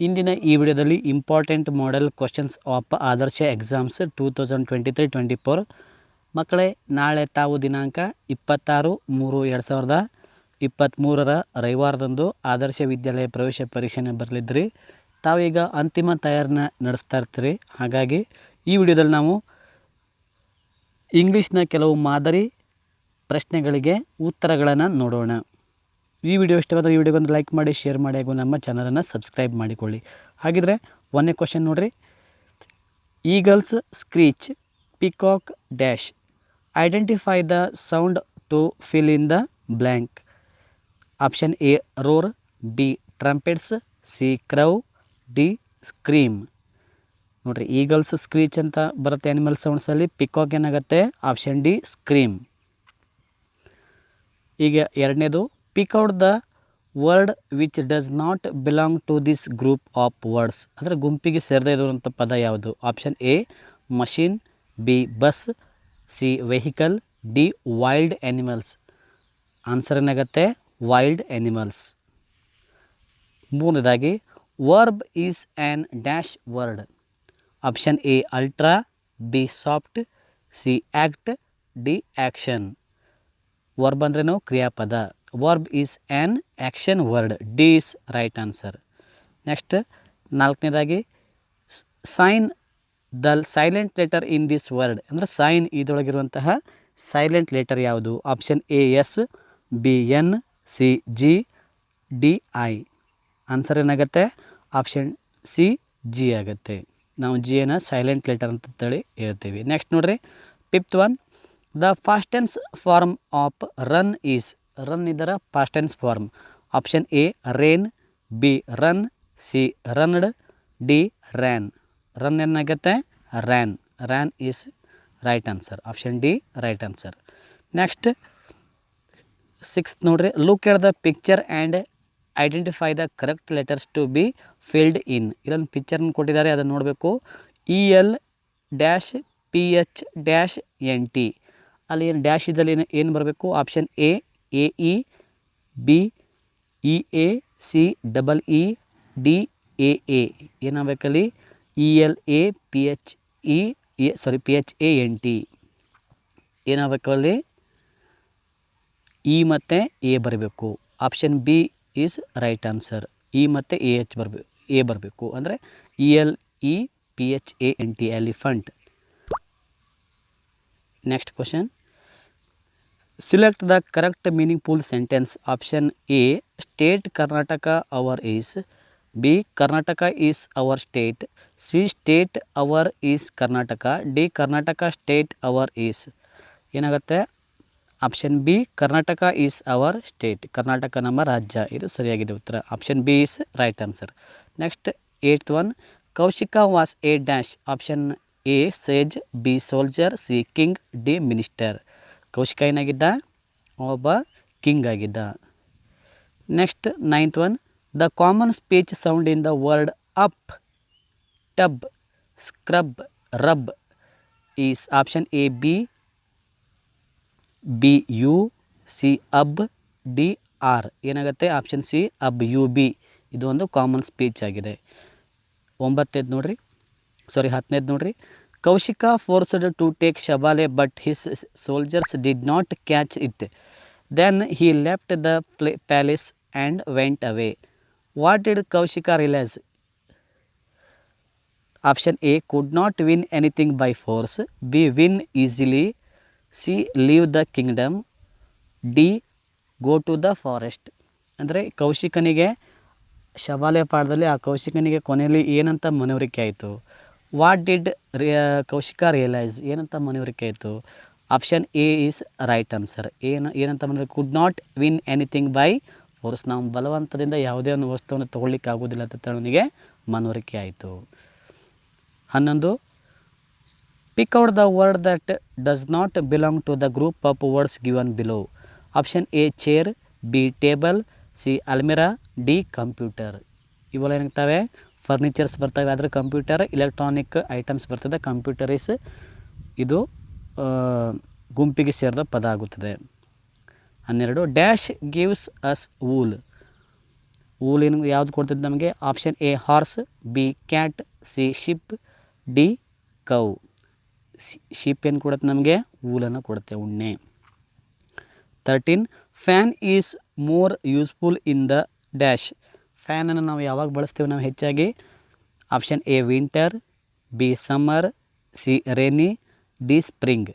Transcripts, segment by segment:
ಇಂದಿನ ಈ ವಿಡಿಯೋದಲ್ಲಿ important model questions of Adarsha exams 2023-24 ಮಕ್ಕಳೇ, ನಾಳೆ ತಾವು ದಿನಾಂಕ 26/3/2023 ರವಿವಾರದಂದು ಆದರ್ಶ ವಿದ್ಯಾಲಯ ಪ್ರವೇಶ ಪರೀಕ್ಷೆಯನ್ನು ಬರಲಿದ್ರಿ. ತಾವೀಗ ಅಂತಿಮ ತಯಾರನ್ನ ನಡೆಸ್ತಾ ಇರ್ತೀರಿ. ಹಾಗಾಗಿ ಈ ವಿಡಿಯೋದಲ್ಲಿ ನಾವು ಇಂಗ್ಲೀಷ್ನ ಕೆಲವು ಮಾದರಿ ಪ್ರಶ್ನೆಗಳಿಗೆ ಉತ್ತರಗಳನ್ನು ನೋಡೋಣ. ಈ ವಿಡಿಯೋ ಇಷ್ಟವಾದರೆ ಈ ವಿಡಿಯೋಗೊಂದು ಲೈಕ್ ಮಾಡಿ, ಶೇರ್ ಮಾಡಿ, ಹಾಗೂ ನಮ್ಮ ಚಾನಲನ್ನು ಸಬ್ಸ್ಕ್ರೈಬ್ ಮಾಡಿಕೊಳ್ಳಿ. ಹಾಗಿದ್ರೆ ಒಂದನೇ ಕ್ವಶನ್ ನೋಡ್ರಿ. Eagles screech, peacock dash. Identify the sound to fill in the blank. Option A roar, B trumpets, C crow, D scream. ನೋಡ್ರಿ, ಈಗಲ್ಸ್ ಸ್ಕ್ರೀಚ್ ಅಂತ ಬರುತ್ತೆ ಆ್ಯನಿಮಲ್ ಸೌಂಡ್ಸಲ್ಲಿ. ಪಿಕಾಕ್ ಏನಾಗುತ್ತೆ? Option D scream. ಈಗ ಎರಡನೇದು, pick out the word which does not belong to this group of words. ಅಂದರೆ ಗುಂಪಿಗೆ ಸೇರದೇ ಇರುವಂಥ ಪದ ಯಾವುದು? Option A machine, B bus, C vehicle, D wild animals. Answer ಏನಾಗುತ್ತೆ? Wild animals. ಮೂರನೇದಾಗಿ, verb is an dash word. Option A ultra, B soft, C act, D action. Verb ಅಂದ್ರೇನು? ಕ್ರಿಯಾಪದ. Verb is an action word. D is right answer. Next ನಾಲ್ಕನೇದಾಗಿ, sign the silent letter in this word. ಅಂದರೆ sign ಇದರೊಳಗಿರುವಂತಹ silent letter ಯಾವುದು? Option A S, B N, C G, D I. Answer ಏನಾಗುತ್ತೆ? Option C G ಆಗುತ್ತೆ. ನಾವು ಜಿಯನ್ನು silent letter ಅಂತೇಳಿ ಹೇಳ್ತೀವಿ. ನೆಕ್ಸ್ಟ್ ನೋಡ್ರಿ, fifth one, the ಫಾಸ್ಟೆನ್ಸ್ form of run is. Run ಇದರ past tense form. Option A rain, B run, C runned, D ran. Run ಏನಾಗುತ್ತೆ? Ran. Ran is right answer. Option D right answer. Next sixth ನೋಡ್ರಿ, look at the picture and identify the correct letters to be filled in. ಇಲ್ಲೊಂದು ಪಿಕ್ಚರ್ನ ಕೊಟ್ಟಿದ್ದಾರೆ, ಅದನ್ನು ನೋಡಬೇಕು. E L dash P H dash N T. ಅಲ್ಲಿ ಏನು dash ಇದ್ದಲ್ಲಿ ಏನು ಬರಬೇಕು? Option A A E, B E A, C double E, D A A. ಏನಾಗಬೇಕಲ್ಲಿ? E L A P H E P H A N T. ಏನಾಗಬೇಕು ಅಲ್ಲಿ? E ಮತ್ತು A ಬರಬೇಕು. Option B is right answer. E ಮತ್ತು A H ಬರಬೇಕು, A ಬರಬೇಕು. ಅಂದರೆ E L E P H A N T, elephant. Next question, select the correct meaningful sentence. Option A state Karnataka our is, B Karnataka is our state, C state our is Karnataka, D Karnataka state our is. ಏನಾಗುತ್ತೆ? Option B Karnataka is our state. Karnataka ನಮ್ಮ ರಾಜ್ಯ. ಇದು ಸರಿಯಾಗಿದೆ ಉತ್ತರ. Option B is right answer. Next eighth one, Kaushika was a dash. Option A sage, B soldier, C king, D minister. Kaushika ಏನಾಗಿದ್ದ? ಒಬ್ಬ king ಆಗಿದ್ದ. Next ninth one, the common speech sound in the word up, tub, scrub, rub is. Option A B, B U, C ub, D R. ಏನಾಗುತ್ತೆ? Option C ಅಬ್ ಯು ಬಿ. ಇದು ಒಂದು common speech ಆಗಿದೆ. ಹತ್ತನೇದು ನೋಡ್ರಿ, Kaushika forced to take Shabale but his soldiers did not catch it. Then he left the palace and went away. What did Kaushika realise? Option A could not win anything by force, B win easily, C leave the kingdom, D go to the forest. ಅಂದರೆ ಕೌಶಿಕನಿಗೆ ಶಬಾಲೆ ಪಾಠದಲ್ಲಿ ಆ ಕೌಶಿಕನಿಗೆ ಕೊನೆಯಲ್ಲಿ ಏನಂತ ಮನವರಿಕೆ ಆಯಿತು? What did Kaushika realise? ಏನಂತ ಮನವರಿಕೆ ಆಯಿತು? Option A is right answer. ಏನಂತ ಮನವರಿಕೆ? Could not win anything by force. ನಾವು ಬಲವಂತದಿಂದ ಯಾವುದೇ ಒಂದು ವಸ್ತುವನ್ನು ತೊಗೊಳ್ಳಿಕ್ಕೆ ಆಗೋದಿಲ್ಲ ಅಂತ ಅವನಿಗೆ ಮನವರಿಕೆ ಆಯಿತು. 11, pick out the word that does not belong to the group of words given below. Option A chair, B table, C almirah, D computer. ಇವೆಲ್ಲ ಏನಾಗ್ತವೆ? ಫರ್ನಿಚರ್ಸ್ ಬರ್ತವೆ. ಆದರೆ ಕಂಪ್ಯೂಟರ್ ಇಲೆಕ್ಟ್ರಾನಿಕ್ ಐಟಮ್ಸ್ ಬರ್ತದೆ. ಕಂಪ್ಯೂಟರ್ ಇಸ್ ಇದು ಗುಂಪಿಗೆ ಸೇರಿದ ಪದ ಆಗುತ್ತದೆ. 12, ಡ್ಯಾಶ್ ಗಿವ್ಸ್ ಅಸ್ ವೂಲ್. ವೂಲಿನ ಯಾವುದು ಕೊಡ್ತದೆ ನಮಗೆ? Option A horse, B cat, C sheep, D cow. Sheep ಏನು ಕೊಡುತ್ತೆ ನಮಗೆ? ವೂಲನ್ನು ಕೊಡುತ್ತೆ, ಉಣ್ಣೆ. 13 fan is more useful in the dash. ಫ್ಯಾನನ್ನು ನಾವು ಯಾವಾಗ ಬಳಸ್ತೀವಿ ನಾವು ಹೆಚ್ಚಾಗಿ? Option A winter, B summer, C rainy, D spring.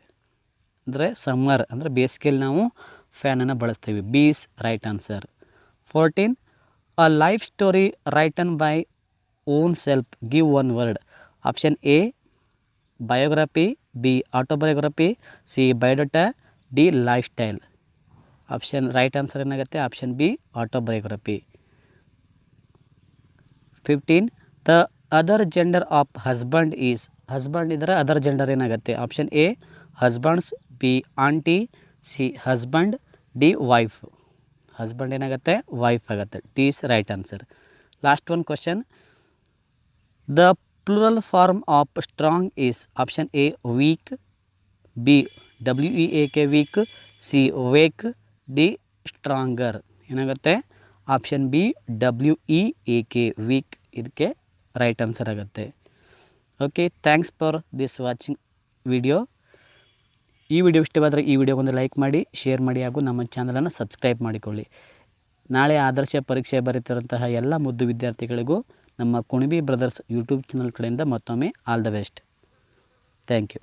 ಅಂದರೆ ಸಮ್ಮರ್ ಅಂದರೆ ಬೇಸಿಗೆಯಲ್ಲಿ ನಾವು ಫ್ಯಾನನ್ನು ಬಳಸ್ತೀವಿ. B is right answer. 14 a life story written by own self, give one word. Option A biography, B autobiography, C biodata, D lifestyle. Option right answer ಏನಾಗುತ್ತೆ? Option B autobiography. 15 the other gender of husband is. Husband ಇದ್ದರೆ other gender ಏನಾಗುತ್ತೆ? Option A husbands, B aunty, C husband, D wife. Husband ಏನಾಗುತ್ತೆ? Wife ಆಗುತ್ತೆ. D is right answer. Last one question. The plural form of strong is. Option A weak, B WEAK weak, C wake, D stronger. ಏನಾಗುತ್ತೆ? Option B WEAK weak ಇದಕ್ಕೆ right answer ಆಗುತ್ತೆ. Okay, thanks for this watching video. ಈ video ಇಷ್ಟವಾದರೆ ಈ ವಿಡಿಯೋಗೊಂದು like ಮಾಡಿ, share ಮಾಡಿ ಹಾಗೂ ನಮ್ಮ ಚಾನಲನ್ನು ಸಬ್ಸ್ಕ್ರೈಬ್ ಮಾಡಿಕೊಳ್ಳಿ. ನಾಳೆ ಆದರ್ಶ ಪರೀಕ್ಷೆ ಬರೀತಿರುವಂತಹ ಎಲ್ಲ ಮುದ್ದು ವಿದ್ಯಾರ್ಥಿಗಳಿಗೂ ನಮ್ಮ ಕುಣಿಬಿ ಬ್ರದರ್ಸ್ ಯೂಟ್ಯೂಬ್ ಚಾನಲ್ ಕಡೆಯಿಂದ ಮತ್ತೊಮ್ಮೆ all the best. Thank you.